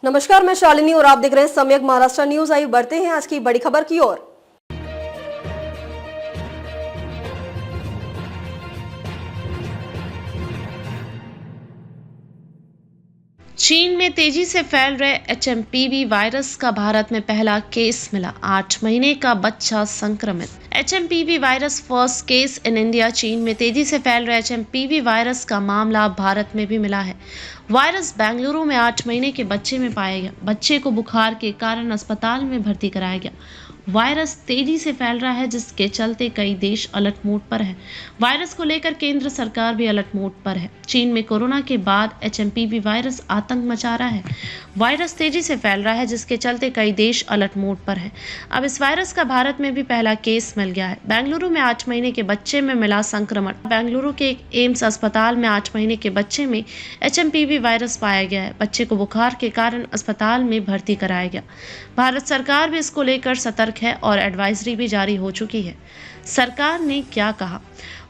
नमस्कार, मैं शालिनी और आप देख रहे हैं सम्यक महाराष्ट्र न्यूज। आइए बढ़ते हैं आज की बड़ी खबर की ओर। चीन में तेजी से फैल रहे एचएमपीवी वायरस का भारत में पहला केस मिला। 8 महीने का बच्चा संक्रमित। HMPV virus first case in India. चीन में तेजी से फैल रहे एचएमपीवी वायरस का मामला भारत में भी मिला है। वायरस बेंगलुरु में 8 महीने के बच्चे में पाया गया। बच्चे को बुखार के कारण अस्पताल में भर्ती कराया गया। वायरस तेजी से फैल रहा है, जिसके चलते कई देश अलर्ट मोड पर है। वायरस को लेकर केंद्र सरकार भी अलर्ट मोड पर है। चीन में कोरोना के बाद एचएमपीवी वायरस आतंक मचा रहा है। वायरस तेजी से फैल रहा है, जिसके चलते कई देश अलर्ट मोड पर है। अब इस वायरस का भारत में भी पहला केस मिल गया है। बेंगलुरु में 8 महीने के बच्चे में मिला संक्रमण। बेंगलुरु के एक एम्स अस्पताल में 8 महीने के बच्चे में एचएमपीवी वायरस पाया गया है। बच्चे को बुखार के कारण अस्पताल में भर्ती कराया गया। भारत सरकार भी इसको लेकर सतर्क है और एडवाइजरी भी जारी हो चुकी है। सरकार ने क्या कहा?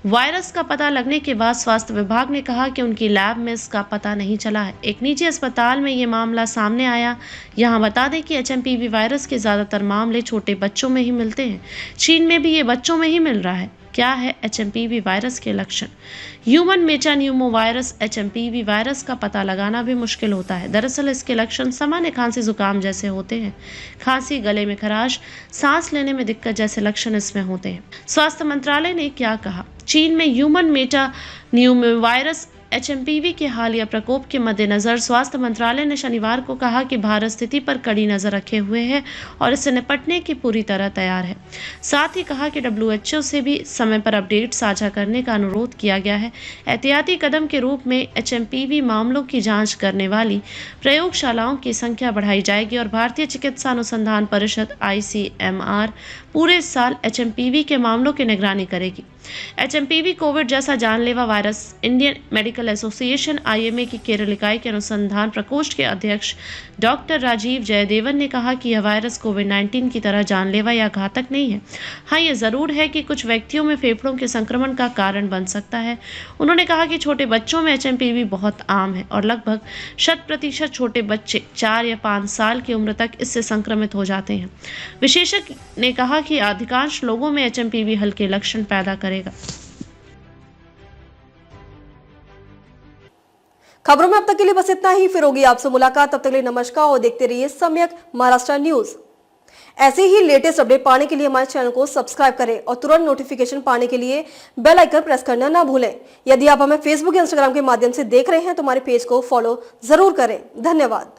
वायरस का पता लगने के बाद स्वास्थ्य विभाग ने कहा कि उनकी लैब में इसका पता नहीं चला है। एक निजी अस्पताल में ये मामला सामने आया। यहाँ बता दें कि एचएमपीवी वायरस के ज्यादातर मामले छोटे बच्चों में ही मिलते हैं। चीन में भी ये बच्चों में ही मिल रहा है। क्या है एचएमपीवी वायरस के लक्षण? ह्यूमन मेटान्यूमोवायरस एचएमपीवी वायरस का पता लगाना भी मुश्किल होता है। दरअसल इसके लक्षण सामान्य खांसी जुकाम जैसे होते हैं। खांसी, गले में खराश, सांस लेने में दिक्कत जैसे लक्षण इसमें होते हैं। स्वास्थ्य मंत्रालय ने क्या कहा? चीन में ह्यूमन मेटान्यूमोवायरस एचएमपीवी के हालिया प्रकोप के मद्देनजर स्वास्थ्य मंत्रालय ने शनिवार को कहा कि भारत स्थिति पर कड़ी नजर रखे हुए है और इससे निपटने की पूरी तरह तैयार है। साथ ही कहा कि WHO से भी समय पर अपडेट साझा करने का अनुरोध किया गया है। एहतियाती कदम के रूप में एचएमपीवी मामलों की जांच करने वाली प्रयोगशालाओं की संख्या बढ़ाई जाएगी और भारतीय चिकित्सा अनुसंधान परिषद ICMR पूरे साल एचएमपीवी के मामलों की निगरानी करेगी। एचएमपीवी कोविड जैसा जानलेवा virus Indian medical association IMA की केरल इकाई के अनुसंधान प्रकोष्ठ के अध्यक्ष डॉक्टर राजीव जयदेवन ने कहा कि यह वायरस कोविड-19 की तरह जानलेवा या घातक नहीं है। हाँ, ये जरूर है कि कुछ व्यक्तियों में फेफड़ों के संक्रमण का कारण बन सकता है। उन्होंने कहा कि छोटे बच्चों में एचएमपीवी बहुत आम है और लगभग 100% छोटे बच्चे 4 या 5 साल की उम्र तक इससे संक्रमित हो जाते हैं। विशेषज्ञ ने कहा कि अधिकांश लोगों में एचएमपीवी हल्के लक्षण पैदा करेगा। खबरों में अब तक के लिए बस इतना ही। फिर होगी आपसे मुलाकात। तब तक के लिए नमस्कार और देखते रहिए सम्यक महाराष्ट्र न्यूज। ऐसे ही लेटेस्ट अपडेट पाने के लिए हमारे चैनल को सब्सक्राइब करें और तुरंत नोटिफिकेशन पाने के लिए बेल आइकन प्रेस करना ना भूलें। यदि आप हमें फेसबुक या इंस्टाग्राम के माध्यम से देख रहे हैं तो हमारे पेज को फॉलो जरूर करें। धन्यवाद।